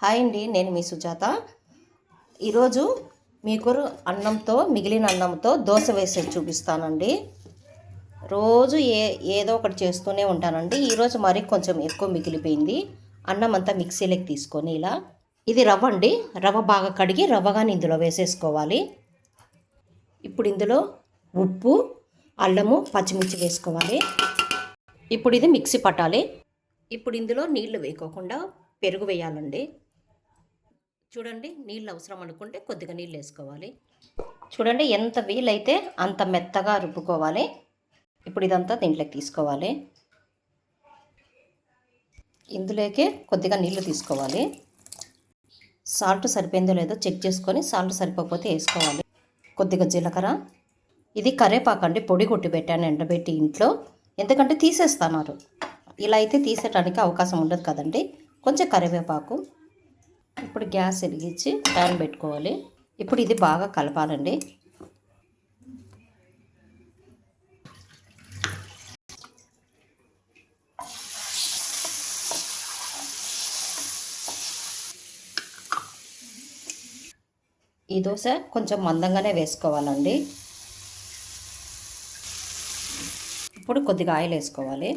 Hi అండి, నేను మీ సుజాత. ఈరోజు మీకు అన్నంతో మిగిలిన అన్నంతో దోశ వేసి చూపిస్తానండి. రోజు ఏదో ఒకటి చేస్తూనే ఉంటానండి. ఈరోజు మరి కొంచెం ఎక్కువ మిగిలిపోయింది. అన్నం అంతా మిక్సీలోకి తీసుకొని ఇలా, ఇది రవ్వ అండి. రవ్వ బాగా కడిగి రవ్వగాని ఇందులో వేసేసుకోవాలి. ఇప్పుడు ఇందులో ఉప్పు, అల్లము, పచ్చిమిర్చి వేసుకోవాలి. ఇప్పుడు ఇది మిక్సీ పట్టాలి. ఇప్పుడు ఇందులో నీళ్లు వేయకోకుండా పెరుగు వేయాలండి. చూడండి, నీళ్ళు అవసరం అనుకుంటే కొద్దిగా నీళ్ళు వేసుకోవాలి. చూడండి, ఎంత వీలైతే అంత మెత్తగా రుబ్బుకోవాలి. ఇప్పుడు ఇదంతా దీంట్లోకి తీసుకోవాలి. ఇందులోకి కొద్దిగా నీళ్లు తీసుకోవాలి. సాల్ట్ సరిపోయిందో లేదో చెక్ చేసుకొని సాల్ట్ సరిపోకపోతే వేసుకోవాలి. కొద్దిగా జీలకర్ర, ఇది కరేపాకు అండి. పొడి కొట్టి పెట్టాను ఎండబెట్టి ఇంట్లో, ఎందుకంటే తీసేస్తున్నారు. ఇలా అయితే తీసేయడానికి అవకాశం ఉండదు కదండి. కొంచెం కరివేపాకు. ఇప్పుడు గ్యాస్ వెలిగించి ప్యాన్ పెట్టుకోవాలి. ఇప్పుడు ఇది బాగా కలపాలండి. ఈ దోశ కొంచెం మందంగానే వేసుకోవాలండి. ఇప్పుడు కొద్దిగా ఆయిల్ వేసుకోవాలి.